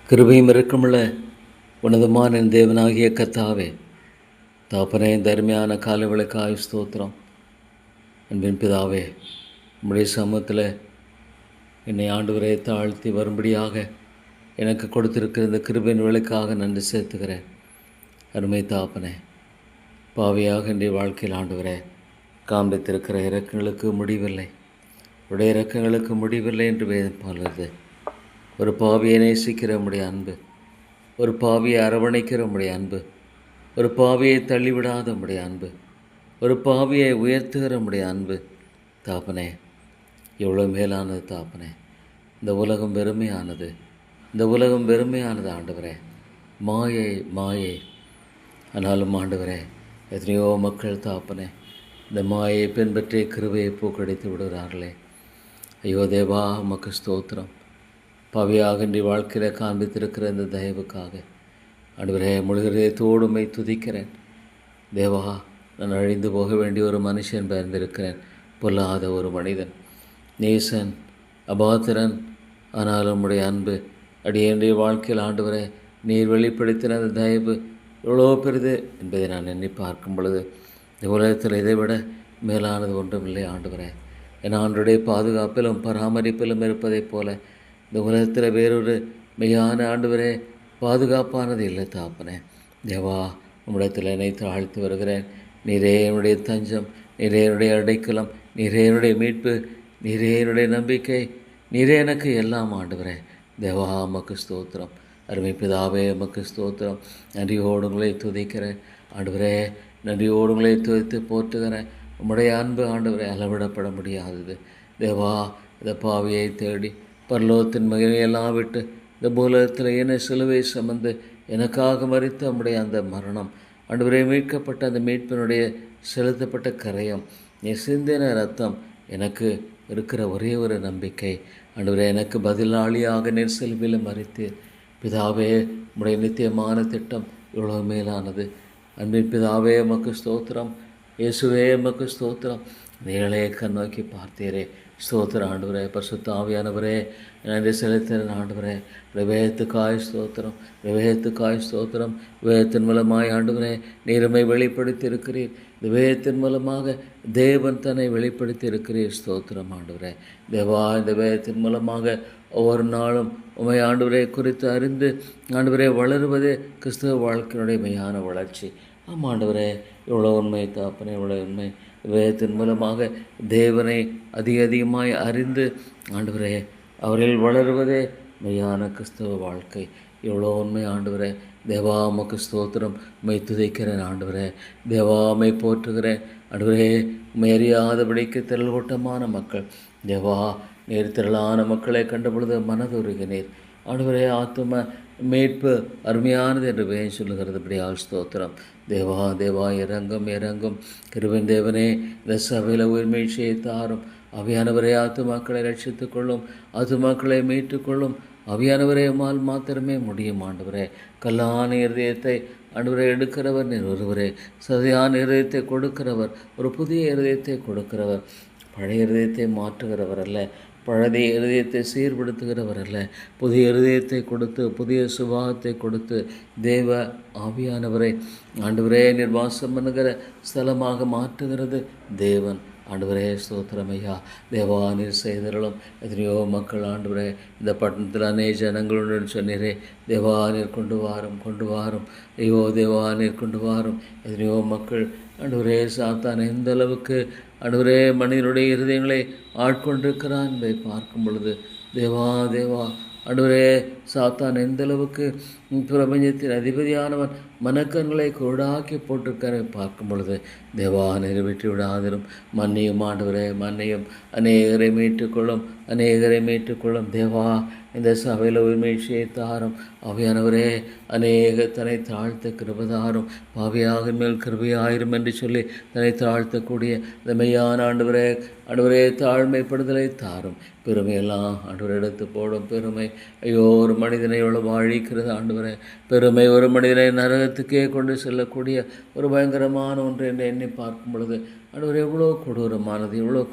கிருபையும் இரக்கமுள்ள உன்னதமான என் தேவனாகிய கர்த்தாவே, தாப்பனே, இந்த அருமையான காலவேளைக்காய் ஸ்தோத்திரம். அன்பின் பிதாவே, உம்முடைய சமூகத்தில் என்னை ஆண்டவரே தாழ்த்தி வரும்படியாக எனக்கு கொடுத்திருக்கிற இந்த கிருபையின் வேலைக்காக நன்றி செலுத்துகிறேன். அருமை தாப்பனே, பாவியாக என்னுடைய வாழ்க்கையில் ஆண்டவரே காண்பித்திருக்கிற இரக்கங்களுக்கு முடிவில்லை, உடைய இரக்கங்களுக்கு முடிவில்லை என்று வேதம் சொல்லுது. ஒரு பாவியை நேசிக்கிற உம்முடைய அன்பு, ஒரு பாவியை அரவணைக்கிற உம்முடைய அன்பு, ஒரு பாவியை தள்ளிவிடாத உம்முடைய அன்பு, ஒரு பாவியை உயர்த்துகிற உம்முடைய அன்பு தாப்பனே எவ்வளோ மேலானது தாப்பனே. இந்த உலகம் வெறுமையானது, இந்த உலகம் வெறுமையானது ஆண்டவரே, மாயை மாயை. ஆனாலும் ஆண்டவரே, எத்தனையோ மக்கள் தாப்பனே இந்த மாயை பின்பற்றி கிருபையை பூக்கடித்து விடுகிறார்களே. ஐயோ தேவா, உமக்கு ஸ்தோத்திரம். பாவியாக இன்றைய வாழ்க்கையில் காண்பித்திருக்கிற இந்த தயவுக்காக ஆண்டவரே முழுகிறதோடு உம்மை துதிக்கிறேன். தேவா, நான் அழிந்து போக வேண்டிய ஒரு மனுஷன் பிறந்திருக்கிறேன், பொல்லாத ஒரு மனிதன், நேசன், அபாத்திரன். ஆனாலும் உம்முடைய அன்பு அடியேனுடைய வாழ்க்கையில் ஆண்டவரே நீர் வெளிப்படுத்தின அந்த தயவு எவ்வளோ பெரிது என்பதை நான் எண்ணி பார்க்கும் பொழுது இந்த உலகத்தில் இதை விட மேலானது ஒன்றுமில்லை ஆண்டவரே. என் ஆண்டுடைய பாதுகாப்பிலும் பராமரிப்பிலும் இருப்பதைப் போல இந்த உலகத்தில் வேறொரு மெய்யான ஆண்டவரே பாதுகாப்பானது இல்லை தாப்பனே. தேவா, உம்மிடத்தில் என்னை தாழ்த்து வருகிறேன். நீரே என்னுடைய தஞ்சம், நீரே என்னுடைய அடைக்கலம், நீரே என்னுடைய மீட்பு, நீரே என்னுடைய நம்பிக்கை, நீரே எனக்கு எல்லாம் ஆண்டவரே. தேவா, உமக்கு ஸ்தோத்திரம். அருமை பிதாவே, உமக்கு ஸ்தோத்திரம். நன்றியோடு உங்களை துதிக்கிறேன் ஆண்டவரே, நன்றியோடு உங்களை துதித்து போற்றுகிறேன். உம்முடைய அன்பு ஆண்டவரே அளவிடப்பட முடியாதது. தேவா, இந்த பாவியை தேடி பரலோகத்தின் மகிமையெல்லாம் விட்டு இந்த பூலகத்தில் என்னை சிலுவை சுமந்து எனக்காக மரித்த நம்முடைய அந்த மரணம் ஆண்டவரே, மீட்கப்பட்ட அந்த மீட்பினுடைய செலுத்தப்பட்ட கரையம், நீ சிந்தின ரத்தம் எனக்கு இருக்கிற ஒரே ஒரு நம்பிக்கை ஆண்டவரே. எனக்கு பதிலாளியாக நீர் சிலுவையில் மரித்து பிதாவே, உம்முடைய நித்தியமான திட்டம் இவ்வளோ மேலானது. அன்பின் பிதாவே, உமக்கு ஸ்தோத்திரம். இயேசுவே, உமக்கு ஸ்தோத்திரம். நீங்களே கண்ணோக்கி பார்த்தீரே, ஸ்தோத்திரம் ஆண்டவரே. பரிசுத்த ஆவியானவரே, நன்றி செலுத்துகிறேன் ஆண்டவரே. விவேகத்துக்காய் ஸ்தோத்திரம், விவேகத்துக்காய் ஸ்தோத்திரம். விவேகத்தின் மூலமாய் ஆண்டவரே நீருமை வெளிப்படுத்தி இருக்கிறீர். இந்த வேதத்தின் மூலமாக தேவன் தன்னை வெளிப்படுத்தி இருக்கிறீர். ஸ்தோத்திரம் ஆண்டவரே. தேவா, இந்த வேதத்தின் மூலமாக ஒவ்வொரு நாளும் உமை ஆண்டவரை குறித்து அறிந்து ஆண்டவரே வளருவதே கிறிஸ்தவ வாழ்க்கையினுடைய மெய்யான வளர்ச்சி. ஆமாம் ஆண்டவரே, இவ்வளோ உண்மை தாப்பனே, இவ்வளோ உண்மை. வேதத்தின் மூலமாக தேவனை அதிகமாய் அறிந்து ஆண்டவரே அவரில் வளருவதே மெய்யான கிறிஸ்தவ வாழ்க்கை. எவ்வளோ உண்மை ஆண்டவரே. தேவா, உமக்கு ஸ்தோத்திரம். உம்மை துதிக்கிறேன் ஆண்டவரே. தேவா, உம்மை போற்றுகிறேன் ஆண்டவரே. உம்மை அறியாதபடிக்கு திரள் கூட்டமான மக்கள் தேவா, நீர் திரளான மக்களை கண்ட பொழுது மனதுருகினீர் ஆண்டவரே. ஆத்தும மீட்பு அருமையானது என்று வேன் சொல்லுகிறது. இப்படியால் ஸ்தோத்திரம். தேவா, தேவா, இறங்கும் இறங்கும் கிருபையின் தேவனே, இந்த சபையில் உயிர்மீழ்ச்சியை தாரும். அவியானவரே, ஆத்துமாக்களை ரட்சித்துக் கொள்ளும், ஆத்துமாக்களை மீட்டுக்கொள்ளும். அவியானவரே, உம்மால் மாத்திரமே முடியும் ஆண்டவரே. கல்லான இருதயத்தை ஆண்டவரை எடுக்கிறவர் நீர் ஒருவரே. சதையான இருதயத்தை கொடுக்கிறவர், ஒரு புதிய இருதயத்தை கொடுக்கிறவர், பழைய இருதயத்தை மாற்றுகிறவர் அல்ல, பழைய இருதயத்தை சீர்படுத்துகிறவர் அல்ல. புதிய இருதயத்தை கொடுத்து புதிய சுபாவத்தை கொடுத்து தேவ ஆவியானவரை ஆண்டவரே நிர்வாசம் பண்ணுகிற ஸ்தலமாக மாற்றுகிறது தேவன். ஆண்டவரே ஸ்தோத்திரமையா. தேவா, நீர் செய்தரலும் எத்தனையோ மக்கள் ஆண்டவரே இந்த பட்டணத்தில் அநேக ஜனங்களுடன் சொன்னீரே. தேவா, நீர் கொண்டு வாரும். ஐயோ தேவா, நீர் கொண்டு வாரும். எத்தனையோ மக்கள் ஆண்டவரே, சாத்தான் எந்த அளவுக்கு ஆண்டவரே மனிதனுடைய இருதயங்களை ஆட்கொண்டிருக்கிறான் என்பதை பார்க்கும் பொழுது தேவா தேவா ஆண்டவரே, சாத்தான் எந்த அளவுக்கு பிரபஞ்சத்தின் அதிபதியானவன் மனக்கண்களை குருடாக்கி போட்டிருக்காரை பார்க்கும் பொழுது தேவா, நிறைவேற்றி விடாதிரும். மன்னியும் ஆண்டவரே, மன்னியும். அநேகரை மீட்டுக்கொள்ளும் தேவா. இந்த சபையில் உரிமையை தாரும் ஆவியானவரே. அநேக தன்னை தாழ்த்த கிருபதாரும். பாவியாக மேல் கிருபையாயிரும் என்று சொல்லி தன்னை தாழ்த்தக்கூடிய இந்த மெய்யான ஆண்டவரே தாழ்மைப்படுதலை தாரும். பெருமையெல்லாம் ஆண்டவரை எடுத்து போடும் பெருமை. ஐயோ, ஒரு மனிதனை எவ்வளவு அழிக்கிறது ஆண்டவரே. பெருமை ஒரு மனிதனை நரகத்துக்கே கொண்டு செல்லக்கூடிய ஒரு பயங்கரமான ஒன்று என்று எண்ணி பார்க்கும் பொழுது ஆண்டவரே எவ்வளோ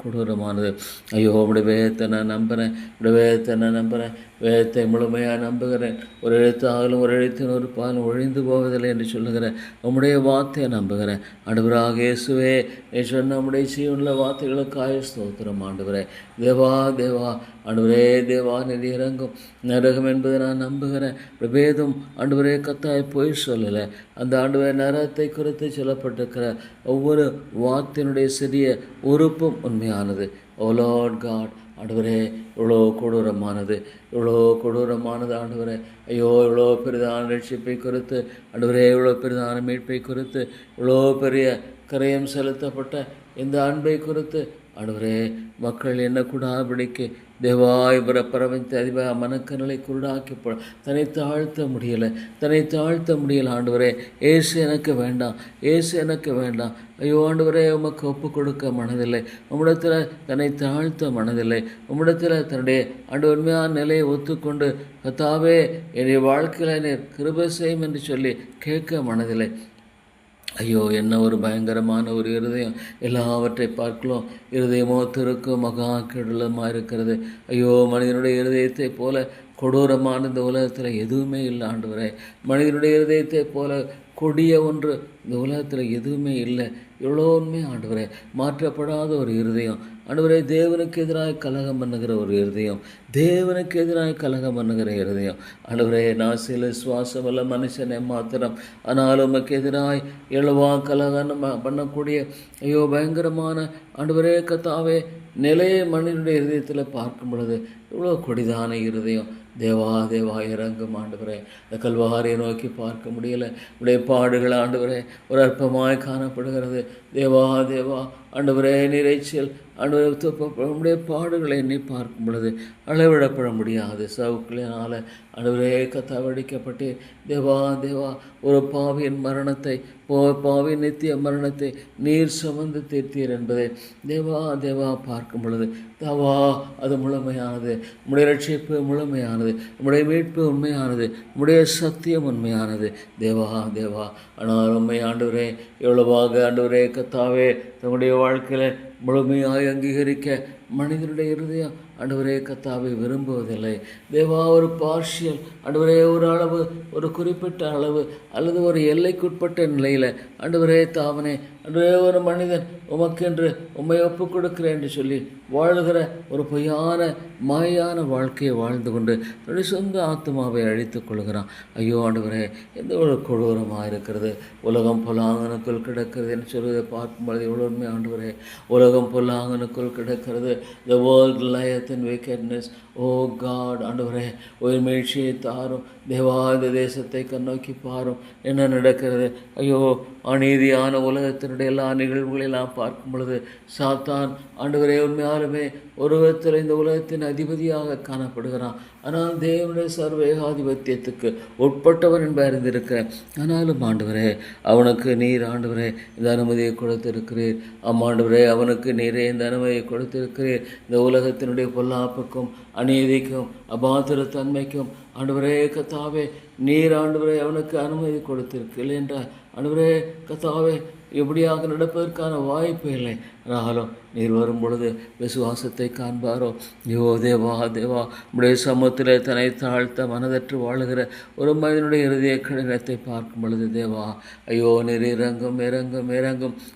கொடூரமானது. ஐயோ உம்முடைய வேதத்தை நான் நம்புகிறேன், வேதத்தை முழுமையாக நம்புகிறேன். ஒரு எழுத்தாகலும் ஒரு எழுத்தின் ஒரு பாலும் ஒழிந்து போவதில்லை என்று சொல்லுகிறேன். உம்முடைய வார்த்தையை நம்புகிறேன். ஆண்டவராக இயேசுவே, நீ சொன்ன நம்முடைய ஜீவனுள்ள வார்த்தைகளுக்காக ஸ்தோத்திரம் ஆண்டவரே. தேவா ஆண்டவரே, தேவா நீர் இறங்கும் நரகம் என்பதை நான் நம்புகிறேன். வேதம் ஆண்டவரே கத்தாய் போய் சொல்லலை. அந்த ஆண்டவரே நரகத்தை குறித்து சொல்லப்பட்டிருக்கிற ஒவ்வொரு வார்த்தையினுடைய சிறிய உறுப்பும் உண்மையானது. ஓ லார்ட் காட், ஆண்டவரே இவ்வளோ கொடூரமானது ஆண்டவரே. ஐயோ இவ்வளோ பெரிதான ரட்சிப்பை குறித்து ஆண்டவரே, இவ்வளோ பெரிதான மீட்பை குறித்து, இவ்வளோ பெரிய கரையம் செலுத்தப்பட்ட இந்த அன்பை குறித்து ஆண்டவரே, மக்கள் என்ன கூடாபடிக்கு தேவாய் பிரபஞ்ச அதிப மனக்கநிலை குருடாக்கி தன்னை தாழ்த்த முடியலை ஆண்டவரே. ஏசு எனக்கு வேண்டாம். ஐயோ ஆண்டவரே, உமக்கு ஒப்பு கொடுக்க மனதில்லை, உம்மிடத்தில் தன்னை தாழ்த்த மனதில்லை, உம்மிடத்தில் தன்னுடைய உண்மையான நிலையை ஒத்துக்கொண்டு கர்த்தாவே என்னுடைய வாழ்க்கையில் நீர் கிருபை செய்யும் என்று சொல்லி கேட்க மனதில்லை. ஐயோ என்ன ஒரு பயங்கரமான ஒரு இருதயம்! எல்லாவற்றை பார்க்கலாம், இருதயமோ திருக்கும் மகா கெடுலமாக இருக்கிறது. ஐயோ மனிதனுடைய இருதயத்தை போல கொடூரமான இந்த உலகத்தில் எதுவுமே இல்லை ஆண்டவரே. மனிதனுடைய இருதயத்தை போல கொடிய ஒன்று இந்த உலகத்தில் எதுவுமே இல்லை. எவ்வளோ உண்மை ஆண்டவரே. மாற்றப்படாத ஒரு இருதயம் ஆண்டவரே, தேவனுக்கு எதிராக கலகம் பண்ணுகிற ஒரு இருதயம், ஆண்டவரே. நாசில சுவாசம் அல்ல மனுஷனை மாத்திரம், ஆனாலும் உமக்கு எதிராக எழுவா கலகம் பண்ணக்கூடிய ஐயோ பயங்கரமான ஆண்டவரே கத்தாவே நிலையை மனிதனுடைய இருதயத்தில் பார்க்கும் பொழுது இவ்வளோ கொடிதான இருதயம். தேவா இறங்கும் ஆண்டவரே. இந்த கல்வாரியை நோக்கி பார்க்க முடியலை. உடைய பாடுகள் ஆண்டவரே ஒரு அற்பமாய் காணப்படுகிறது. தேவா ஆண்டவரே நிறைச்சல் ஆண்டவரே, உடைய பாடுகளை எண்ணி பார்க்கும் பொழுது அளவிடப்பட முடியாது சவுக்களினால் ஆண்டவரே கத்தாவடிக்கப்பட்டு தேவா ஒரு பாவியின் மரணத்தை, பாவியின் நித்திய மரணத்தை நீர் சுமந்து தீர்த்தீர் என்பதை தேவா பார்க்கும் பொழுது தேவா அது முழுமையானது. உம்முடைய ரட்சிப்பு முழுமையானது, உம்முடைய மீட்பு உண்மையானது, உம்முடைய சத்தியம் உண்மையானது. தேவா ஆனால் உண்மை ஆண்டவரே எவ்வளவாக ஆண்டவரே கத்தாவே தன்னுடைய வாழ்க்கையில் முழுமையாக அங்கீகரிக்க மனிதனுடைய இருதயம் ஆண்டவரே கத்தாவை விரும்புவதில்லை. தேவா ஒரு பார்ஷியல் ஆண்டவரே, ஒரு அளவு, ஒரு குறிப்பிட்ட அளவு அல்லது ஒரு எல்லைக்குட்பட்ட நிலையில் ஆண்டவரே தாவனே ஆண்டவரே ஒரு மனிதன் உமக்கென்று உம்மை ஒப்பு கொடுக்கிறேன் என்று சொல்லி வாழ்கிற ஒரு பொய்யான மாயான வாழ்க்கையை வாழ்ந்து கொண்டு தன்னுடைய சொந்த ஆத்மாவை அழித்துக் கொள்கிறான். ஐயோ ஆண்டவரே, எந்த ஒரு கொடூரமாக இருக்கிறது. உலகம் பொல்லாங்கனுக்குள் கிடக்கிறது என்று சொல்வதை பார்க்கும்பொழுது எவ்வளோ உண்மை ஆண்டவரே. உலகம் பொல்லாங்கனுக்குள் கிடக்கிறது. The world lieth in wickedness. O God ஆண்டவரே, ஒரு மீழ்ச்சியை தாரும். தேவா இந்த தேசத்தை கண்ணோக்கி பாரும், என்ன நடக்கிறது. ஐயோ அநீதியான உலகத்தினுடைய எல்லா நிகழ்வுகளெல்லாம் பார்க்கும் பொழுது சாத்தான் ஆண்டவரே உண்மையாலுமே ஒரு விதத்தில் இந்த உலகத்தின் அதிபதியாக காணப்படுகிறான். ஆனால் தேவனுடைய சர்வேகாதிபத்தியத்துக்கு உட்பட்டவன் என்பதை அறிந்திருக்கிறேன். ஆனாலும் ஆண்டவரே அவனுக்கு நீர் ஆண்டவரே இந்த அனுமதியை கொடுத்திருக்கிறீர். ஆமாண்டவரே, அவனுக்கு நீரே இந்த அனுமதியை கொடுத்திருக்கிறீர். இந்த உலகத்தினுடைய பொல்லாப்புக்கும் அநீதிக்கும் அபாத்திரத்தன்மைக்கும் ஆண்டவரே கத்தாவே நீர் ஆண்டவரே அவனுக்கு அனுமதி கொடுத்திருக்கீர்கள் என்றால் ஆண்டவரே கத்தாவே எப்படியாக நடப்பதற்கான வாய்ப்பு இல்லை. ஆனாலும் நீர் வரும் பொழுது விசுவாசத்தை காண்பாரோ. ஐயோ தேவா உடைய சமூகத்தில் தன்னை தாழ்த்த மனதற்று வாழுகிற ஒரு மனிதனுடைய இறுதிய கடினத்தை பார்க்கும் பொழுது தேவா ஐயோ நீர் இறங்கும்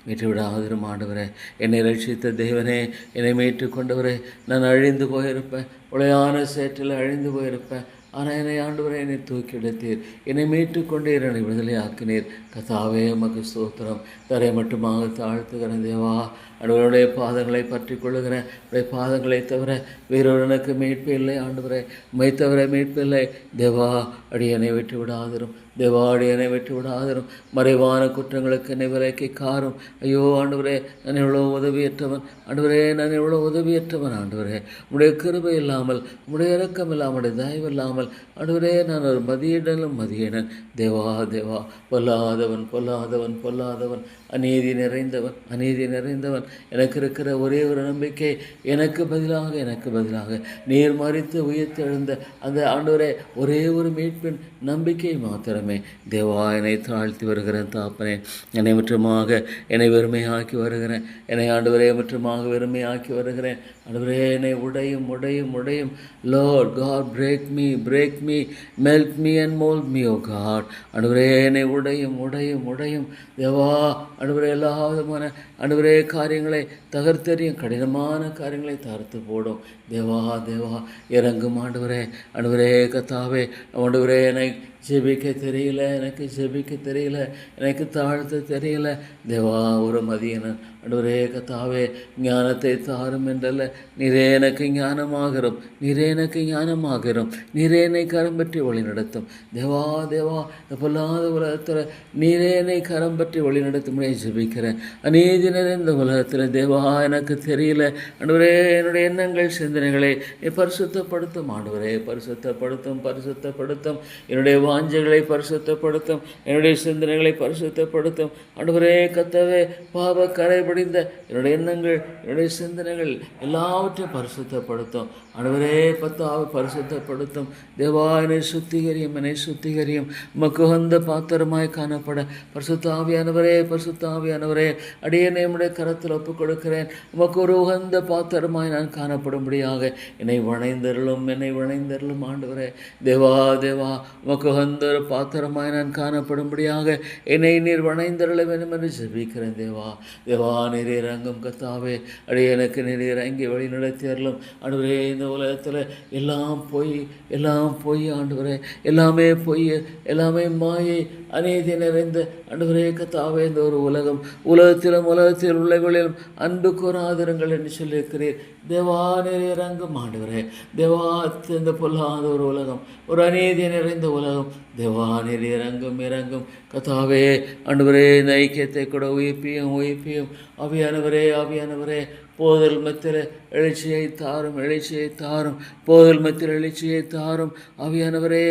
மீட்டு விடாதிரும் ஆண்டவரே. என்னை ரட்சித்த தேவனே, என்னை மீட்டு கொண்டவரே, நான் அழிந்து போயிருப்பேன், உளையான சேற்றில் அழிந்து போயிருப்பேன். ஆனால் என்னை ஆண்டவரை என்னை தூக்கி எடுத்தீர், என்னை மீட்டு கொண்டீர், என்னை விடுதலை ஆக்கினீர். கத்தாவே உமக்கு ஸ்தோத்திரம். தரை மட்டுமாக தாழ்த்துகிறேன் தேவா. ஆண்டவருடைய பாதங்களை பற்றி கொள்ளுகிறேன். உடைய பாதங்களை தவிர வேறொருவனுக்கு மீட்பு இல்லை ஆண்டவரே. உம்மை தவிர மீட்பு இல்லை தேவா. அடியனை விட்டு விடாதிரும் தேவா, அடியனை விட்டு விடாதிரும். மறைவான குற்றங்களுக்கு என்னை விலைக்கு காரும். ஐயோ ஆண்டவரே, நான் எவ்வளோ உதவியற்றவன் ஆண்டவரே, நான் எவ்வளோ உதவியற்றவன் ஆண்டவரே. உடைய கிருபை இல்லாமல், உடைய இரக்கம் இல்லாமல், உடைய தயவு இல்லாமல் இல்லாமல் ஆண்டவரே நான் ஒரு மதியினன். தேவா தேவா, பொல்லாதவன் பொல்லாதவன் பொல்லாதவன், அநீதி நிறைந்தவன். எனக்கு இருக்கிற ஒரே ஒரு நம்பிக்கை, எனக்கு பதிலாக நீர் மரித்து உயிர்த்தெழுந்த அந்த ஆண்டவரே ஒரே ஒரு மீட்பின் நம்பிக்கை மாத்திரமே. தேவா, என்னை தாழ்த்தி வருகிறேன் தாப்பனே. என்னை முற்றமாக என்னை வெறுமையாக்கி வருகிறேன். என்னை ஆண்டவரே முற்றமாக வெறுமையாக்கி வருகிறேன். ஆண்டவரே என்னை உடையும். Lord God, break me, melt me and mold me, O God. ஆண்டவரே என்னை உடையும். தேவா, ஆண்டவரே எல்லா விதமான ஆண்டவரே காரியங்களை தகர்த்தெறியும், கடினமான காரியங்களை தகர்த்து போடும். தேவா இறங்கும் ஆண்டவரே கத்தாவே. ஆண்டவரே எனக்கு ஜெபிக்க தெரியல, எனக்கு தாழ்த்த தெரியல. தேவா, ஒரு மதியனன் ஆண்டவரே கத்தாவே, ஞானத்தை தாரும் என்றல்ல, நீரே எனக்கு ஞானமாகிறோம், நீரே என்னை கரம் பற்றி வழி நடத்தும். தேவா இந்த பொல்லாத உலகத்தில் நீரே என்னை கரம் பற்றி வழி நடத்தும் ஜெபிக்கிறேன். அநீதி நிறைந்த உலகத்தில் தேவா எனக்கு தெரியல ஆண்டவரே, என்னுடைய எண்ணங்கள் சிந்தனைகளை பரிசுத்தப்படுத்தும் ஆண்டவரே, பரிசுத்தப்படுத்தும். என்னுடைய வாஞ்சைகளை பரிசுத்தப்படுத்தும், என்னுடைய சிந்தனைகளை பரிசுத்தப்படுத்தும் ஆண்டவரே கத்தாவே. பாவ கரை படிந்த என்னுடைய எண்ணங்கள், என்னுடைய சிந்தனைகள் எல்லாவற்றையும் பரிசுத்தப்படுத்தும் ஆண்டவரே. பரிசுத்தப்படுத்தும் தேவா. என்னை சுத்திகரியும் உமக்கு உகந்த பாத்திரமாய் காணப்பட பரிசுத்தாவியானவரே அடியேனை உம்முடைய கரத்தில் ஒப்புக் கொடுக்கிறேன். உமக்கு ஒரு உகந்த பாத்திரமாய் நான் காணப்படும்படியாக என்னை வணைந்தருளும் ஆண்டவரே. தேவா உமக்கு உகந்த ஒரு பாத்திரமாய் நான் காணப்படும்படியாக என்னை நீர் வணைந்தருள வேண்டும் என்று ஜெபிக்கிறேன். தேவா நீர் இறங்கும் கத்தாவே. அடியேனுக்கு நீர் இறங்கி வழி நடத்தியறலும் ஆண்டவரே. இந்த உலகத்தில் எல்லாம் பொய் ஆண்டவரே, எல்லாமே பொய், எல்லாமே மாயை, அநீதி நிறைந்த ஆண்டவரே கத்தாவே. இந்த ஒரு உலகத்தில் உள்ளவர்களிலும் அன்பு கூறாதிருங்கள் என்று சொல்லியிருக்கிறீர். தேவா நீர் இறங்கும் ஆண்டவரே. தேவா, இந்த பொல்லாத ஒரு உலகம், ஒரு அநீதி நிறைந்த உலகம், தேவா நீர் இறங்கும் கத்தாவே. ஆண்டவரே, இந்த ஐக்கியத்தை கூட உயிர்ப்பியும் ஆவியானவரே. போதல் மத்தியில் எழுச்சியை தாரும், போதல் மத்தியில் எழுச்சியை தாரும். ஆவியானவரே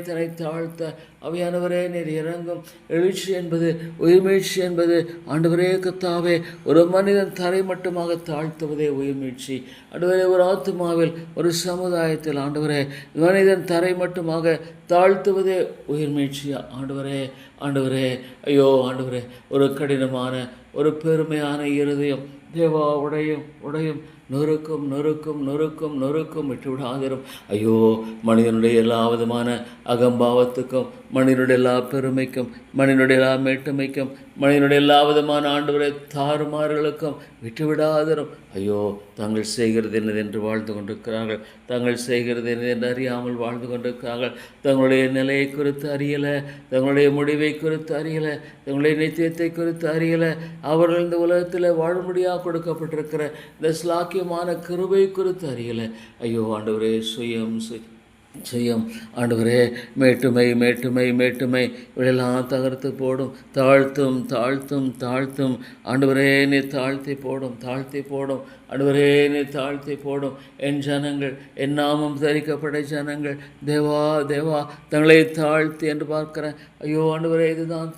தன்னை தாழ்த்த ஆவியானவரே நீர் இறங்கும். எழுச்சி என்பது, உயிர்மீழ்ச்சி என்பது ஆண்டவரே கத்தாவே, ஒரு மனிதன் தரை மட்டுமாக தாழ்த்துவதே உயிர்மீழ்ச்சி ஆண்டவரே. ஒரு ஆத்துமாவில், ஒரு சமுதாயத்தில் ஆண்டவரே மனிதன் தரை மட்டுமாக தாழ்த்துவதே உயிர்மீழ்ச்சியா ஆண்டவரே. ஐயோ ஆண்டவரே, ஒரு கடினமான, ஒரு பெருமையான இருதயம் தேவா உடையும் நொறுக்கும் விட்டு விடாதிரும். ஐயோ, மனிதனுடைய எல்லா விதமான அகம்பாவத்துக்கும், மனிதனுடைய எல்லா பெருமைக்கும், மனிதனுடைய எல்லா மேட்டுமைக்கும், மனிதனுடைய எல்லா விதமான ஆண்டவரை தாறுமாறுகளுக்கும் விட்டு விடாதிரும். ஐயோ, தாங்கள் செய்கிறது என்னதென்று வாழ்ந்து கொண்டிருக்கிறார்கள், அறியாமல் வாழ்ந்து கொண்டிருக்கிறார்கள். தங்களுடைய நிலையை குறித்து அறியலை, தங்களுடைய முடிவை குறித்து அறியலை, தங்களுடைய நித்தியத்தை குறித்து அறியலை. அவர்கள் இந்த உலகத்தில் வாழும்படியாக கொடுக்கப்பட்டிருக்கிற இந்த ஸ்லாக்கியமான கிருபை குறித்து அறியலை. ஐயோ ஆண்டவரே, சுயம் ஆண்டவரே, மேட்டுமை இவையெல்லாம் தகர்த்து போடும், தாழ்த்தும் ஆண்டவரே. நீ தாழ்த்தி போடும் ஆண்டவரே, நீ தாழ்த்தி போடும். என் ஜனங்கள், என் நாமம் தரிக்கப்பட்ட ஜனங்கள் தேவா தங்களை தாழ்த்தி என்று பார்க்கிறேன். ஐயோ ஆண்டவரே, இதுதான்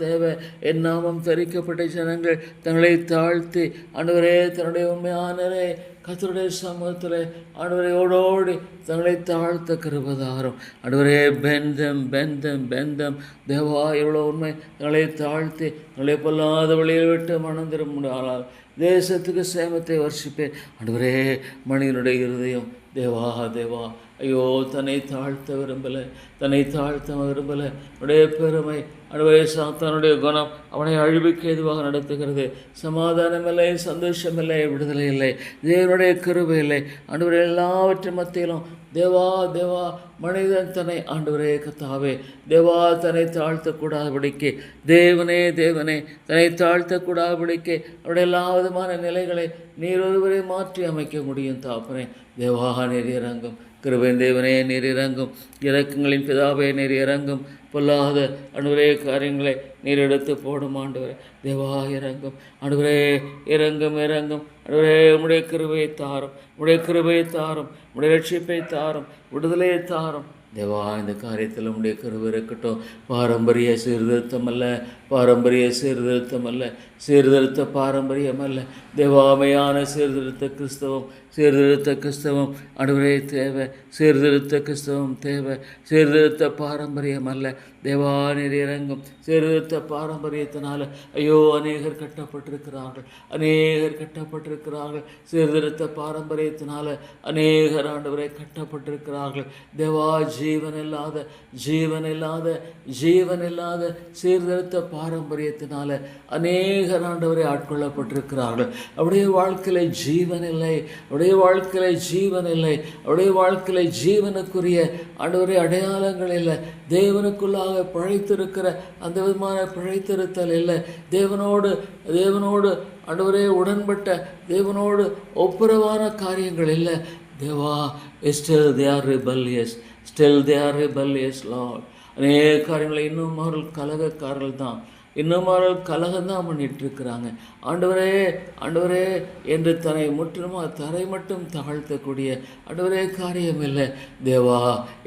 தேவை. என் நாமம் தரிக்கப்பட்ட ஜனங்கள் தங்களை தாழ்த்தி ஆண்டவரே தன்னுடைய உண்மையானரே கர்த்தருடைய சமூகத்தில் ஆண்டவரே ஓடோடி தங்களை தாழ்த்த கிருபதாரும் ஆண்டவரே. பெந்தம் தேவா, எவ்வளோ உண்மை. தங்களை தாழ்த்தி தங்களை பொல்லாத வழியில் விட்டு மனம் திரும்பினால் தேசத்துக்கு சேமத்தை வர்ஷிப்பேன் ஆண்டவரே. மனிதனுடைய இருதயம் தேவா ஐயோ, தன்னை தாழ்த்த விரும்பலை, உடைய பெருமை ஆண்டவரே. சாத்தானுடைய குணம் அவனை அழிவுக்கு எதுவாக நடத்துகிறது. சமாதானமில்லை, சந்தோஷமில்லை, விடுதலை இல்லை, தேவனுடைய கிருபை இல்லை ஆண்டவரே. எல்லாவற்றின் மத்தியிலும் தேவா மனிதன் தன்னை ஆண்டவரே கத்தாவே தேவா தன்னை தாழ்த்தக்கூடாதபடிக்கு, தேவனே தன்னை தாழ்த்தக்கூடாதபடிக்கு அவருடைய எல்லா விதமான நிலைகளை நீர் ஒருவரை மாற்றி அமைக்க முடியும் தாப்பனே. தேவா நீர் இறங்கும். கிருபையின் தேவனே நீர் இறங்கும். இரக்கங்களின் பிதாவே நீர் இறங்கும். பொல்லாத அனுவரே காரியங்களை நீர் எடுத்து போடும் ஆண்டவரே. தேவா இறங்கும். அனுவரே இறங்கும் இறங்கும். அனுவரே உம்முடைய கிருபையை தாரும், உம்முடைய கிருபையை தாரும், உம்முடைய ரட்சிப்பை தாரும், விடுதலையை தாரும். தேவா இந்த காரியத்தில் உடைய கருவு இருக்கட்டும். பாரம்பரிய சீர்திருத்தம் அல்ல, பாரம்பரிய சீர்திருத்தம் அல்ல, சீர்திருத்த பாரம்பரியம் அல்ல. தேவாமையான சீர்திருத்த கிறிஸ்தவம், சீர்திருத்த கிறிஸ்தவம் அனுவரே தேவை. சீர்திருத்த கிறிஸ்தவம் தேவை, சீர்திருத்த பாரம்பரியம் அல்ல. தேவா நீர் இறங்கும். சீர்திருத்த பாரம்பரியத்தினால ஐயோ அநேகர் கட்டப்பட்டிருக்கிறார்கள், அநேகர் கட்டப்பட்டிருக்கிறார்கள். சீர்திருத்த பாரம்பரியத்தினால அநேகர் ஆண்டவரை கட்டப்பட்டிருக்கிறார்கள். தேவா ஜீவனில்லாத ஜீவனில்லாத ஜீவனில்லாத சீர்திருத்த பாரம்பரியத்தினால அநேகர் ஆண்டவரை ஆட்கொள்ளப்பட்டிருக்கிறார்கள். அவருடைய வாழ்க்கையில ஜீவன் இல்லை, அவருடைய வாழ்க்கையில ஜீவன் இல்லை, அவருடைய வாழ்க்கையில ஜீவனுக்குரிய ஆண்டவரை அடையாளங்கள் இல்லை. தேவனுக்குள்ளாக பிழைத்திருக்கிற அந்த விதமான பிழைத்திருத்தல் இல்லை. தேவனோடு ஆண்டவரே உடன்பட்ட தேவனோடு ஒப்புரவான காரியங்கள் இல்லை. தேவா still they are rebellious, still they are rebellious Lord. அநேக காரியங்களை இன்னும் அவர்கள் கலகக்காரர்கள் தான், இன்னும் அவர்கள் கலகம்தான் பண்ணிட்டு இருக்கிறாங்க. ஆண்டவரே ஆண்டவரே என்று தன்னை முற்றிலுமாக தரை மட்டும் தாழ்த்தக்கூடிய ஆண்டவரே காரியம் இல்லை. தேவா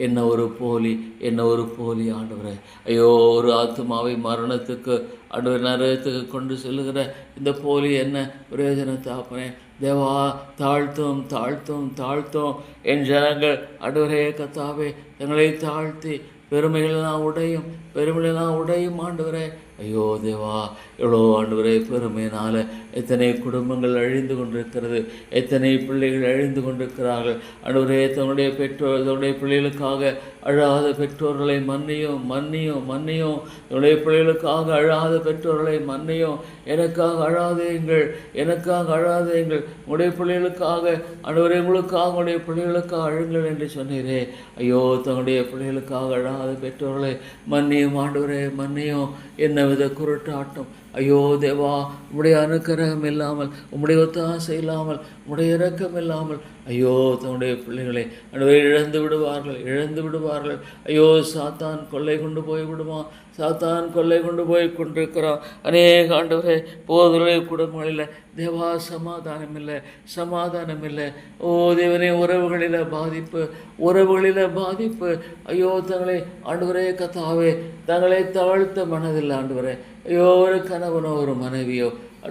என்ன ஒரு போலி, என்ன ஒரு போலி ஆண்டவரே. ஐயோ ஒரு ஆத்மாவை மரணத்துக்கு ஆண்டவர் நரகத்துக்கு கொண்டு செல்லுகிற இந்த போலி என்ன பிரயோஜனத்தை ஆப்பனே. தேவா தாழ்த்தும் தாழ்த்தும் தாழ்த்தும் என் ஜனங்கள் ஆண்டவரே கத்தாவே தங்களை தாழ்த்தி பெருமைகளெல்லாம் உடையும், பெருமைகளெல்லாம் உடையும் ஆண்டவரே. ஐயோ தேவா எவ்வளோ ஆண்டவரே பெருமையினால் எத்தனை குடும்பங்கள் அழிந்து கொண்டிருக்கிறது, எத்தனை பிள்ளைகள் அழிந்து கொண்டிருக்கிறார்கள். ஆண்டவரே தன்னுடைய பெற்றோர் தன்னுடைய பிள்ளைகளுக்காக அழாத பெற்றோர்களை மன்னியும் மன்னியும் மன்னியும். தன்னுடைய பிள்ளைகளுக்காக அழாத பெற்றோர்களை மன்னியும். எனக்காக அழாதேங்கள், எனக்காக அழாதேங்கள். உங்களுடைய பிள்ளைகளுக்காக ஆண்டவரே உங்களுக்காக உங்களுடைய பிள்ளைகளுக்காக அழுங்கள் என்று சொன்னீரே. ஐயோ தன்னுடைய பிள்ளைகளுக்காக அழாத பெற்றோர்களை மன்னியும் ஆண்டவரே மன்னியும். என்னவித குருட்டாட்டம். ஐயோ தேவா உம்முடைய அனுக்கிரகம் இல்லாமல், உம்முடைய ஒத்தாசை இல்லாமல், உம்முடைய இரக்கம் இல்லாமல் ஐயோ தன்னுடைய பிள்ளைகளை ஆண்டவரே இழந்து விடுவார்கள், இழந்து விடுவார்கள். ஐயோ சாத்தான் கொள்ளை கொண்டு போய் விடுவான், சாத்தான் கொள்ளை கொண்டு போய் கொண்டிருக்கிறான். அநேக ஆண்டவரே போதுடைய குடும்பங்களில் தேவா சமாதானம் இல்லை, சமாதானம் இல்லை. ஓ தேவனே உறவுகளில் பாதிப்பு, உறவுகளில் பாதிப்பு. ஐயோ தங்களை ஆண்டவரே கத்தாவே தங்களை தாழ்த்த மனதில்லை ஆண்டவரே. ஐயோ ஒரு கணவனோ ஒரு மனைவியோ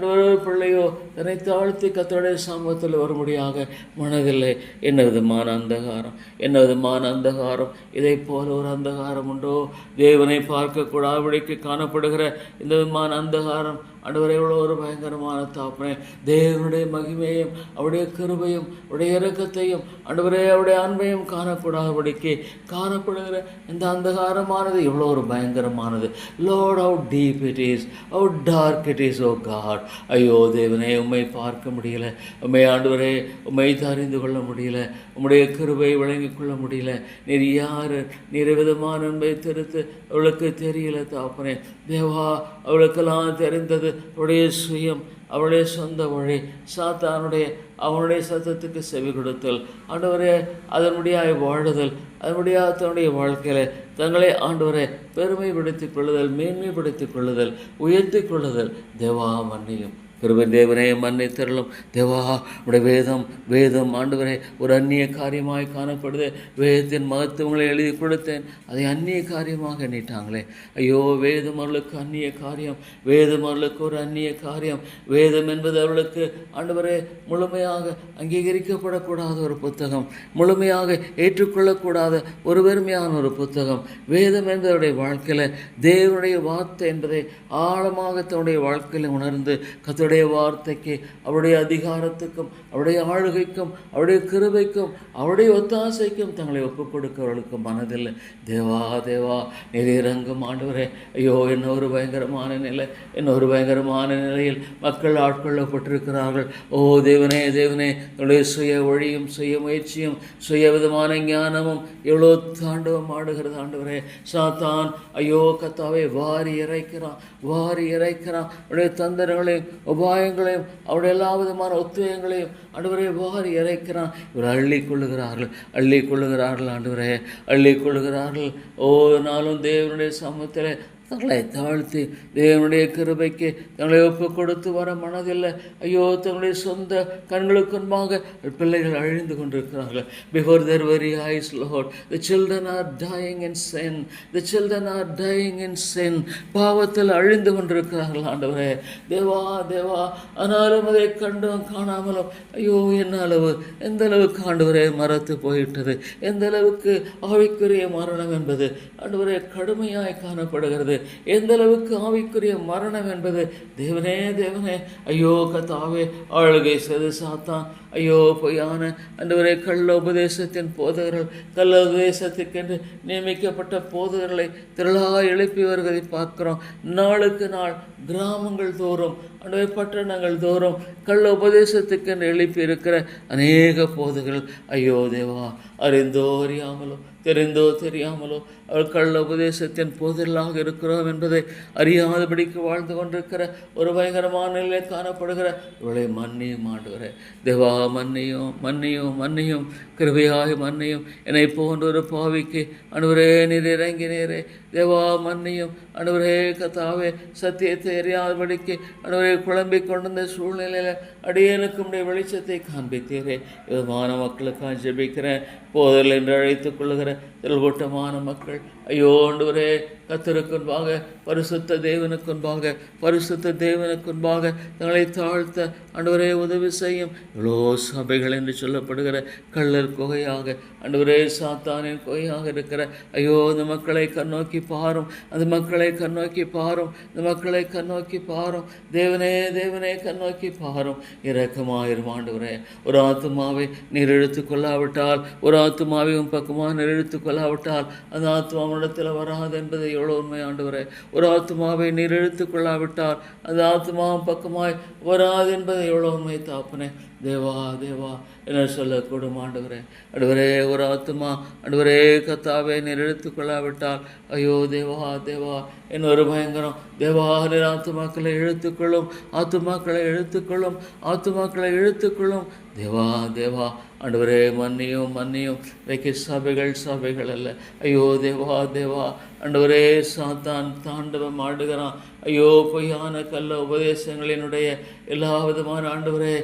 ஒரு பிள்ளையோ தன்னை தாழ்த்தி கத்தோடைய சமூகத்தில் வரும்படியாக மனதில்லை. என்ன விதமான அந்தகாரம், என்ன விதமான அந்தகாரம். இதை போல ஒரு அந்தகாரம் உண்டோ? தேவனை பார்க்கக்கூடாதபடிக்கு காணப்படுகிற இந்த விதமான அந்தகாரம் ஆண்டவரே எவ்வளோ ஒரு பயங்கரமான தாப்பனே. தேவனுடைய மகிமையும் அவருடைய கிருபையும் அவருடைய இரக்கத்தையும் ஆண்டவரே அவருடைய அன்பையும் காணக்கூடாதபடிக்கு காணப்படுகிற இந்த அந்தகாரமானது எவ்வளோ ஒரு பயங்கரமானது. Lord how deep it is, how dark it is, oh God. ஐயோ தேவனே உம்மை பார்க்க முடியல, உம்மை ஆண்டவரே உம்மை அறிந்து கொள்ள முடியல, உம்முடைய கிருபை வழங்கி கொள்ள முடியல. நீர் யார், நீர் விதமான அன்பை தெரித்து அவளுக்கு தெரியல தாப்பனே. தேவா அவளுக்கெல்லாம் தெரிந்தது அவருடைய சுயம், அவருடைய சொந்த வழி, சாத்தானுடைய அவனுடைய சத்தத்துக்கு செவி கொடுத்தல் ஆண்டவரே, அதனுடைய வாழுதல், அதனுடைய தன்னுடைய வாழ்க்கையில் தங்களை ஆண்டவரை பெருமைப்படுத்திக் கொள்ளுதல், மேன்மைப்படுத்திக் கொள்ளுதல், உயர்த்தி கொள்ளுதல். தேவா மன்னியும். கிருபையின் தேவனே மன்னித்தருளும். தேவா உடைய வேதம் வேதம் ஆண்டவரே ஒரு அந்நிய காரியமாய் காணப்படுது. வேதத்தின் மகத்துவங்களை எழுதி கொடுத்தேன், அதை அந்நிய காரியமாக எண்ணிட்டாங்களே. ஐயோ வேதம் அவர்களுக்கு அந்நிய காரியம், வேதம் அவர்களுக்கு ஒரு அந்நிய காரியம். வேதம் என்பது அவர்களுக்கு ஆண்டவரே முழுமையாக அங்கீகரிக்கப்படக்கூடாத ஒரு புத்தகம், முழுமையாக ஏற்றுக்கொள்ளக்கூடாத ஒரு பெருமையான ஒரு புத்தகம். வேதம் என்பவருடைய வாழ்க்கையில் தேவனுடைய வார்த்தை என்பதை ஆழமாக தன்னுடைய வாழ்க்கையில் உணர்ந்து கர்த்தருடைய வார்த்தைக்கு, அவருடைய அதிகாரத்துக்கும், அவருடைய ஆளுகைக்கும், அவருடைய கிருபைக்கும், அவருடைய ஒத்தாசைக்கும் தங்களை ஒப்புக் கொடுக்கிறவர்களுக்கு மனதில்லை. தேவா தேவா நீர் இறங்கும் ஆண்டவரே. ஐயோ என்ன ஒரு பயங்கரமான நிலை, என்ன ஒரு பயங்கரமான நிலையில் மக்கள் ஆட்கொள்ளப்பட்டிருக்கிறார்கள். ஓ தேவனே தேவனே தன்னுடைய சுய ஒழியும், சுய முயற்சியும், சுய விதமான ஞானமும் எவ்வளோ தாண்டவம் ஆடுகிறது ஆண்டவரே. சாத்தான் ஐயோ கத்தாவே வாரி இறைக்கிறான், வாரி இறைக்கிறான். அவருடைய தந்திரங்களையும் உபாயங்களையும் அவருடைய எல்லா விதமான ஒத்துழையங்களையும் ஆண்டவரே வாரி இறைக்கிறான். இவர் அள்ளி கொள்ளுகிறார்கள் ஆண்டவரே, அள்ளி கொள்ளுகிறார்கள். ஒவ்வொரு நாளும் தேவனுடைய சமூகத்தில் தங்களை தாழ்த்தி தேவனுடைய கிருபைக்கு தங்களை ஒப்பு கொடுத்து வர மனதில்லை. ஐயோ, தங்களுடைய சொந்த கண்களுக்கு முன்பாக பிள்ளைகள் அழிந்து கொண்டிருக்கிறார்கள். Before their very eyes, Lord, the children are dying in sin. The children are dying in sin. பாவத்தில் அழிந்து கொண்டிருக்கிறார்கள் ஆண்டவரே. தேவா தேவா, ஆனாலும் அதை கண்டும் காணாமலும் ஐயோ என்ன அளவு, எந்த அளவுக்கு ஆண்டவரே மறத்து போயிட்டது, எந்த அளவுக்கு ஆவிக்குரிய மரணம் என்பது ஆண்டவரே கடுமையாய் காணப்படுகிறது, எந்த அளவுக்கு ஆவிக்குரிய மரணம் என்பது. தேவனே தேவனே, ஐயோ கர்த்தாவே, ஆளுகை செய்து சாத்தான் ஐயோ பொய்யான ஆண்டவரே கள்ள உபதேசத்தின் போதகர்கள், கள்ள உபதேசத்துக்கென்று நியமிக்கப்பட்ட போதகர்களை திரளாக எழுப்பி வருவதை பார்க்கிறோம். நாளுக்கு நாள் கிராமங்கள் தோறும் ஆண்டவரே பட்டணங்கள் தோறும் கள்ள உபதேசத்துக்கென்று எழுப்பி இருக்கிற அநேக போதகர்கள் ஐயோ தேவா, அறிந்தோ அறியாமலோ தெரிந்தோ தெரியாமலோ அவள் கள்ள உபதேசத்தின் போதலாக இருக்கிறோம் என்பதை அறியாதபடிக்கு வாழ்ந்து கொண்டிருக்கிற ஒரு பயங்கரமான நிலையிலே காணப்படுகிற இவளை மன்னியும் ஆண்டவரே. தேவா மன்னியும் மன்னியும் மன்னியும், கிருபையாய் மன்னியும். என்னை போன்ற ஒரு பாவிக்கு ஆண்டவரே நீர் இறங்கினீரே. தேவா மன்னியும் ஆண்டவரே. கர்த்தாவே, சத்தியத்தை அறியாதபடிக்கு ஆண்டவரே குழம்பிக் கொண்டிருந்த சூழ்நிலையில் அடியேனுக்கு உடைய வெளிச்சத்தை காண்பித்தீரே. விதமான மக்களுக்காக ஜெபிக்கிறேன். போதல் என்று அழைத்துக் கொள்ளுகிற திரள்கூட்டமான மக்கள் ஐயோ ஆண்டவரே, கர்த்தருக்குன்பாக பரிசுத்த தேவனுக்குன்பாக பரிசுத்த தேவனுக்குன்பாக தங்களை தாழ்த்த ஆண்டவரே உதவி செய்யும். இவ்வளோ சபைகள் என்று சொல்லப்படுகிற கள்ளர் குகையாக ஆண்டவரே சாத்தானின் குகையாக இருக்கிற ஐயோ அந்த மக்களை கண்ணோக்கி பாரும், அந்த மக்களை கண்ணோக்கி பாரும், இந்த மக்களை கண்ணோக்கி பாரும். தேவனே தேவனே கண்ணோக்கி பாரும். இரக்கமாயிரும் ஆண்டவரே. ஒரு ஆத்துமாவை நீர் எடுத்து கொள்ளாவிட்டால், ஒரு ஆத்துமாவை உன் பக்கமாக நீர் எடுத்து கொள்ளாவிட்டால் அந்த ஆத்மா இடத்துல வராது என்பதை எவ்வளோ உண்மை ஆண்டவரே. ஒரு ஆத்மாவை நீர் எடுத்து கொள்ளாவிட்டால் அந்த ஆத்மா பக்கமாய் வராது என்பதை எவ்வளோ உண்மை தாப்பனே. தேவா தேவா என்ன சொல்லக்கூடும் ஆண்டவரே. ஆண்டவரே, ஒரு ஆத்மா ஆண்டவரே கர்த்தாவே நீர் எடுத்து கொள்ளாவிட்டால் ஐயோ தேவா தேவா என்ன ஒரு பயங்கரம். தேவா நீர் ஆத்துமாக்களை இழுத்துக்கொள்ளும், ஆத்துமாக்களை இழுத்துக்கொள்ளும், ஆத்துமாக்களை இழுத்துக்கொள்ளும். தேவா தேவா ஆண்டவரே மன்னியும் மன்னியும். இன்றைக்கு சபைகள் அல்ல. ஐயோ தேவா தேவா ஆண்டவரே, சாத்தான் தாண்டவம் ஆடுகிறான். ஐயோ பொய்யான கள்ள உபதேசங்களினுடைய எல்லா விதமான ஆண்டவரே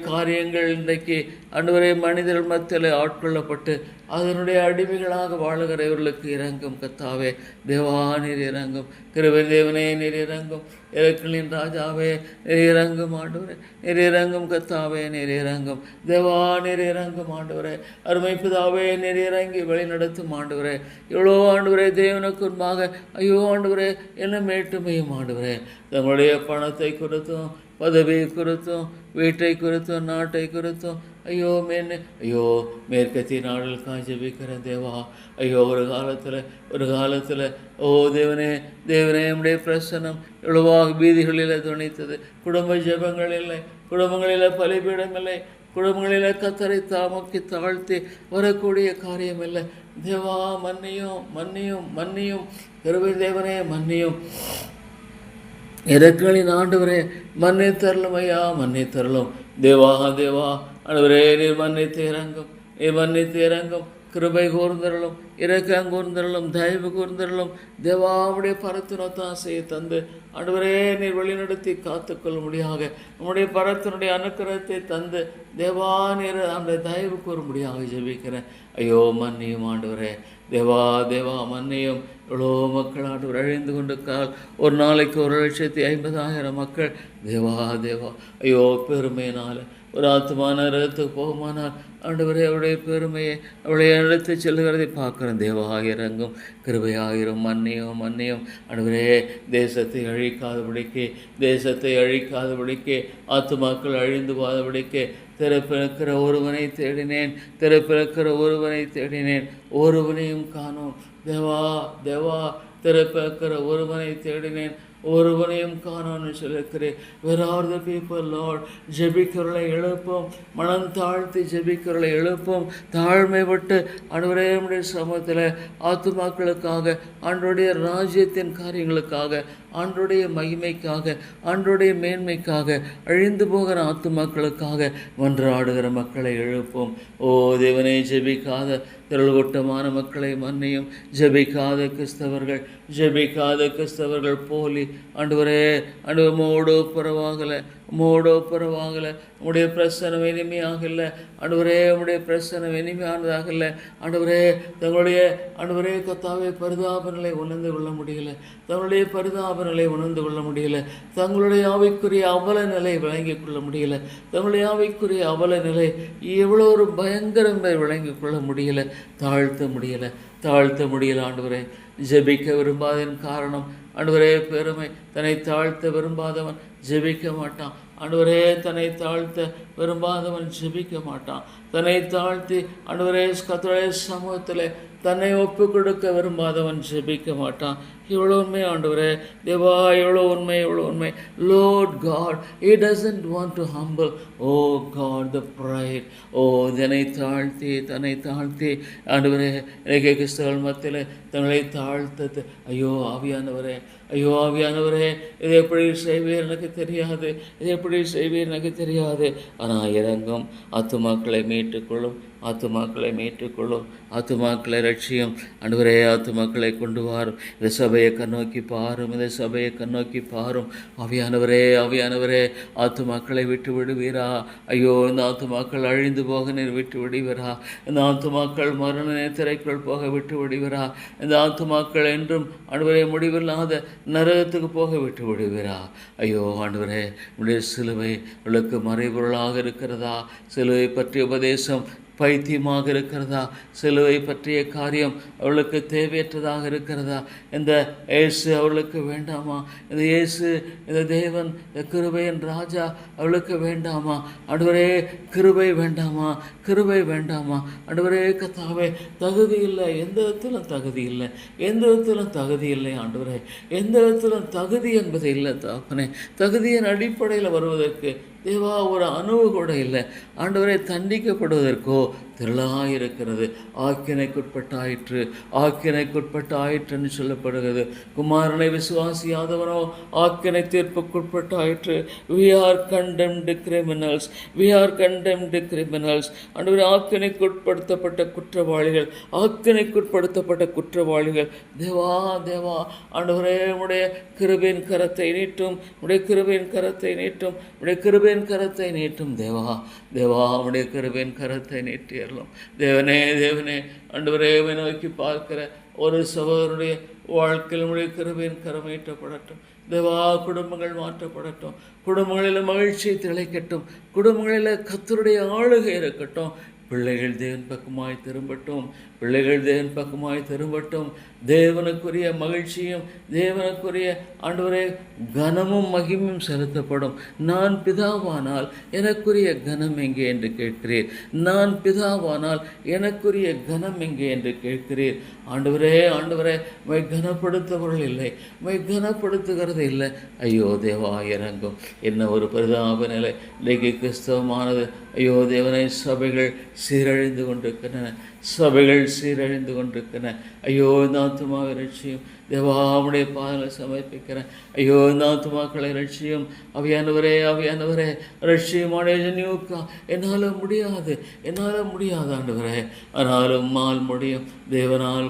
காரியங்கள் இன்றைக்கு ஆண்டவரே மனிதர்கள் மத்தியில் ஆட்கொள்ளப்பட்டு அதனுடைய அடிமைகளாக வாழுகிற இவர்களுக்கு இறங்கும் கர்த்தாவே. தேவா நீர் இறங்கும். கிருபை தேவனே நீர் இறங்கும். இறக்கலின் ராஜாவே நீர் இறங்கும் ஆண்டவரே. நீர் இறங்கும் கர்த்தாவே, நீர் இறங்கும். தேவா நீர் இறங்கும் ஆண்டவரே. அருமை பிதாவே நீர் இறங்கி வழி நடத்தும் ஆண்டவரே. எவ்வளோ ஆண்டவரே தேவனுக்கு முன்பாக ஐயோ ஆண்டவரே என்ன மேட்டுமையும் ஆண்டவரே. தங்களுடைய பணத்தை குறித்தும், பதவியை குறித்தும், வீட்டை குறித்தும், நாட்டை குறித்தும் ஐயோ மேற்கத்திய நாடுகளுக்காக ஜெபிக்கிறேன் தேவா. ஐயோ ஒரு காலத்தில் ஓ தேவனே நம்முடைய பிரசனம் எவ்வளவாக வீதிகளில் துணித்தது. குடும்ப ஜெபங்கள் இல்லை, குடும்பங்களில் பலிபீடம் இல்லை, குடும்பங்களில் கர்த்தரை தாமக்கி தாழ்த்தி வரக்கூடிய காரியம் இல்லை. தேவா மன்னியும் மன்னியும் மன்னியும். கிருபை தேவனே மன்னியும். இரக்கங்களின் ஆண்டவரே மன்னித்தருளும் ஐயா, மன்னித்தருளும். தேவா தேவா ஆண்டவரே நீர் மன்னித்து இறங்கும், நீர் மன்னித்து இறங்கும். கிருபை கூர்ந்தருளும், இரக்கம் கூர்ந்தருளும், தயவு கூர்ந்தருளும். தேவாவுடைய பரத்தினொத்தாசையை தந்து ஆண்டவரே நீர் வழிநடத்தி காத்துக்கொள்ளும்படியாக நம்முடைய பரத்தினுடைய அனுக்கிரகத்தை தந்து தேவா நீர் அந்த தயவு கூறும்படியாக ஜெபிக்கிறேன். ஐயோ மன்னியும் ஆண்டவரே. தேவா தேவா மன்னியும். எவ்வளோ மக்கள் ஆண்டவர் அழிந்து கொண்டிருக்கால். ஒரு நாளைக்கு 1,50,000 மக்கள். தேவா தேவா ஐயோ பெருமையினால் ஒரு ஆத்மா நரகத்துக்கு போகுமானால் ஆண்டவரே அவருடைய பெருமையை அவளை அழைத்து செல்லுகிறதை பார்க்குறேன். தேவா இறங்கும், கிருபையாயிரும். மன்னியும் மன்னியும் ஆண்டவரே. தேசத்தை அழிக்காதபடிக்கு ஆத்துமாக்கள் அழிந்து போகாதபடிக்கு திறப்பிறக்கிற ஒருவனை தேடினேன், ஒருவனையும் காணோம். தேவா தேவா திறப்பிறக்கிற ஒருவனை தேடினேன், ஒருவனையும் காணோன்னு சொல்லியிருக்கிறேன். Where are the people, Lord? ஜெபிக்கிறவர்களை எழுப்போம், மனம் தாழ்த்தி ஜெபிக்கிறவர்களை எழுப்போம். தாழ்மை விட்டு ஆண்டவரே நம்முடைய சமூகத்தில் ஆத்துமாக்களுக்காக, ஆண்டவருடைய ராஜ்யத்தின் காரியங்களுக்காக, ஆண்டோடைய மகிமைக்காக, ஆண்டோடைய மேன்மைக்காக, அழிந்து போகிற ஆத்துமாக்களுக்காக மன்றாடுகிற மக்களை எழுப்போம். ஓ தேவனே, ஜெபிக்காத திரள் கூட்டமான மக்களை மன்னியும். ஜெபிக்காத கிறிஸ்தவர்கள் போலி ஆண்டவரே, மோடோ பரவாகலை உடைய பிரசனம் இனிமையாகல ஆண்டவரே, உடைய பிரசனம் இனிமையானதாகல ஆண்டவரே. தங்களுடைய கத்தாவே பரிதாப நிலை உணர்ந்து கொள்ள முடியல, தங்களுடைய ஆவிக்குரிய அவல நிலை விளங்கிக் கொள்ள முடியல, தங்களுடைய ஆவிக்குரிய அவல நிலை எவ்வளோ ஒரு பயங்கரம் விளங்கிக் கொள்ள முடியல, தாழ்த்த முடியல ஆண்டவரே. ஜெபிக்க விரும்பாதன் காரணம் ஆண்டவரே பெருமை. தன்னை தாழ்த்த விரும்பாதவன் ஜெபிக்க மாட்டான் ஆண்டவரே. தன்னை தாழ்த்த விரும்பாதவன் ஜெபிக்க மாட்டான். தன்னை தாழ்த்தி ஆண்டவரே கர்த்தருடைய சமூகத்தில் தன்னை ஒப்பு கொடுக்க விரும்பாதவன் ஜெபிக்க மாட்டான். எவ்வளோ உண்மை ஆண்டவரே, தேவா, எவ்வளோ உண்மை. Lord God, he doesn't want to humble, oh God, the pride. தன்னை தாழ்த்தி ஆண்டவரே, இலக்கிய கிறிஸ்தவர்கள் மத்தியில் தங்களை தாழ்த்தது. ஐயோ ஆவியானவரே, இதை எப்படி செய்வீர் எனக்கு தெரியாது. ஆனால் இறங்கும். ஆத்துமாக்களை மீட்டுக்கொள்ளும், ஆத்துமாக்களை ரட்சியும் ஆண்டவரே. ஆத்துமாக்களை கொண்டு வாரும். இந்த சபையை கண்ணோக்கி பாரும். ஆவியானவரே, ஆத்துமாக்களை விட்டு விடுவீரா? ஐயோ, இந்த ஆத்துமாக்கள் அழிந்து போக நீர் விட்டு விடுவீரா? இந்த ஆத்துமாக்கள் மரண நேத்திரைக்குள் போக விட்டு விடுவீரா? இந்த ஆத்துமாக்கள் என்றும் ஆண்டவரே முடிவில்லாத நரகத்துக்கு போக விட்டு விடுவீரா? ஐயோ ஆண்டவரே, உடைய சிலுவை அவளுக்கு மறைபொருளாக இருக்கிறதா? சிலுவை பற்றிய உபதேசம் பைத்தியமாக இருக்கிறதா? சிலுவை பற்றிய காரியம் அவளுக்கு தேவையற்றதாக இருக்கிறதா? இந்த இயேசு அவளுக்கு வேண்டாமா? இந்த இயேசு, இந்த தேவன், இந்த கிருபையின் ராஜா அவளுக்கு வேண்டாமா? ஆண்டவரே, கிருபை வேண்டாமா? ஆண்டவரே கர்த்தாவே, தகுதி இல்லை, எந்த விதத்திலும் தகுதி இல்லை ஆண்டவரே. எந்த விதத்திலும் தகுதி என்பது இல்லை தாப்பனே. தகுதியின் அடிப்படையில் வருவதற்கு தேவா ஒரு அணுவு கூட இல்லை ஆண்டவரே. தண்டிக்கப்படுவதற்கோ திரளாயிருக்கிறது. ஆக்கினைக்குட்பட்டாயிற்றுன்னு சொல்லப்படுகிறது. குமாரனை விசுவாசியாதவனோ ஆக்கினை தீர்ப்புக்குட்பட்டாயிற்று. We are condemned criminals. ஆண்டவரே, ஆக்கினைக்குட்படுத்தப்பட்ட குற்றவாளிகள். தேவா ஆண்டவரே, உடைய கிருபையின் கரத்தை நீட்டும். தேவா உடைய கிருபையின் கரத்தை நீட்டியறலும். தேவனே ஆண்டவரே, நோக்கி பார்க்கிற ஒரு சகோதரனுடைய வாழ்க்கையில் உடைய கிருபையின் கரம் நீட்டப்படட்டும். தேவா, குடும்பங்கள் மாற்றப்படட்டும். குடும்பங்களில் மகிழ்ச்சி திளைக்கட்டும். குடும்பங்களில் கர்த்தருடைய ஆளுகை இருக்கட்டும். பிள்ளைகள் தேவன் பக்கமாய் திரும்பட்டும். தேவனுக்குரிய மகிழ்ச்சியும் தேவனுக்குரிய ஆண்டவரே கனமும் மகிமையும் செலுத்தப்படும். நான் பிதாவானால் எனக்குரிய கனம் எங்கே என்று கேட்கிறீர். ஆண்டவரே, மை கனப்படுத்தவர்கள் இல்லை, மை கனப்படுத்துகிறது இல்லை. ஐயோ தேவா, இறங்கும். என்ன ஒரு பரிதாப நிலை இன்றைக்கு கிறிஸ்தவமானது. ஐயோ தேவனை, சபைகள் சீரழிந்து கொண்டிருக்கின்றன. ஐயோ, இந்த ஆத்துமாவை ரட்சியும். தேவாவுடைய பாதங்களை சமர்ப்பிக்கிறேன். ஐயோ, இந்த ஆத்துமாக்களை ரட்சியும். அவியானவரே ரட்சியும். என்னால் முடியாது ஆண்டவரே, ஆனாலும் மால் முடியும். தேவனால்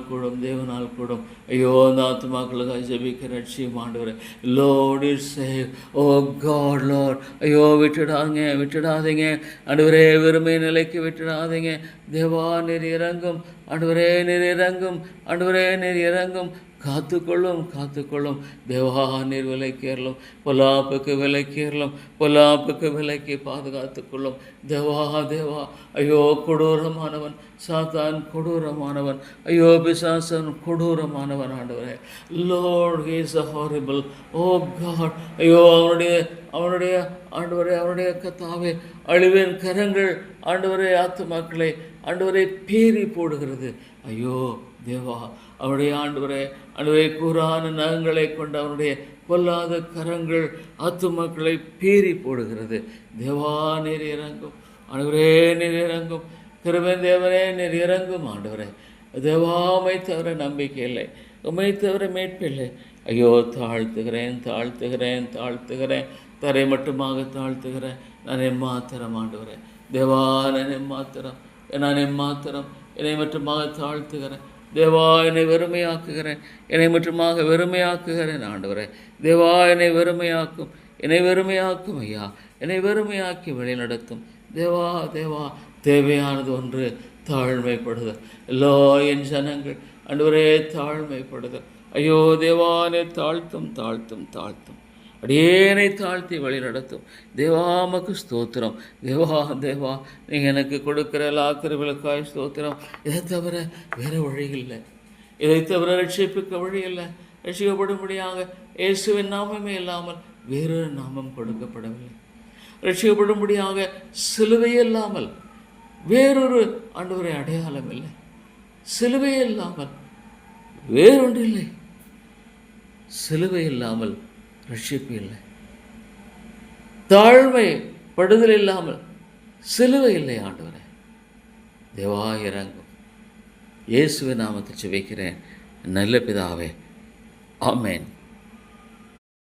கூடும். ஐயோ, இந்த ஆத்துமாக்களுக்காக ஜெபிக்க ரட்சியும் ஆண்டவரே. Lord is save. Oh God, Lord. ஐயோ, விட்டுடாதீங்க ஆண்டவரே, வெறுமை நிலைக்கு விட்டுடாதீங்க. தேவா, நீர் இறங்கும் ஆண்டவரே, நீர் இறங்கும். காத்துக்கொள்ளும். தேவா, நீர் விலைக்கேறலும். பொல்லாப்புக்கு விலைக்கு பாதுகாத்துக்கொள்ளும். தேவா, ஐயோ, கொடூரமானவன் சாத்தான், கொடூரமானவன். ஐயோ, பிசாசன் கொடூரமானவன் ஆண்டவரே. Lord, he is horrible. Oh God. ஐயோ, அவனுடைய ஆண்டவரே, அவனுடைய கர்த்தாவே, அழிவின் கரங்கள் ஆண்டவரே ஆத்துமாக்களை ஆண்டவரை பீறி போடுகிறது. ஐயோ தேவா, அவருடைய ஆண்டவரே கூறான நகங்களை கொண்டு அவனுடைய பொல்லாத கரங்கள் ஆத்துமாக்களை பீறி போடுகிறது. தேவா, நீர் இறங்கும் ஆண்டவரே, நீர் இறங்கும். கிருபை தேவனே, நீர் இறங்கும் ஆண்டவரே. தேவாமை தவிர நம்பிக்கை இல்லை. உம்மை தவிர மீட்பில்லை. ஐயோ, தாழ்த்துகிறேன் தாழ்த்துகிறேன் தாழ்த்துகிறேன், தரை மட்டுமாக தாழ்த்துகிறேன். நான் எம்மாத்திரம் ஆண்டவரே, தேவா, நான் எம்மாத்திரம் என்னை மட்டுமாக தாழ்த்துகிறேன். தேவா, என்னை வெறுமையாக்குகிறேன், என்னை மட்டுமாக வெறுமையாக்குகிறேன் ஆண்டவரே. தேவா, என்னை வெறுமையாக்கும் ஐயா, என்னை வெறுமையாக்கி வழி நடத்தும் தேவா. தேவா, தேவையானது ஒன்று, தாழ்மைப்படுதல். எல்லா என் ஜனங்கள் ஆண்டவரே தாழ்மைப்படுதல். ஐயோ தேவானை தாழ்த்தும் அடியேனை தாழ்த்தி வழி நடத்தும் தேவா. மக்கு ஸ்தோத்திரம் தேவா. நீங்கள் எனக்கு கொடுக்குற எல்லா கிருபைகளுக்காய் ஸ்தோத்திரம். இதை தவிர வேறு வழி இல்லை, இதை தவிர ரட்சிப்புக்கு வழி இல்லை. ரட்சிக்கப்படும்படியாக இயேசுவின் நாமமே இல்லாமல் வேறொரு நாமம் கொடுக்கப்படவில்லை. ரட்சிக்கப்படும்படியாக சிலுவை இல்லாமல் வேறொரு ஆண்டவரை அடையாளம் இல்லை. சிலுவை இல்லாமல் வேறொன்றில்லை. சிலுவை இல்லாமல் ரட்சிப்பு இல்லை. தாழ்மை படுதல் இல்லாமல் சிலுவை இல்லை ஆண்டவரே. தேவா இறங்கும். இயேசுவின் நாமத்தை ஜெபிக்கிறேன் நல்ல பிதாவே, ஆமென்.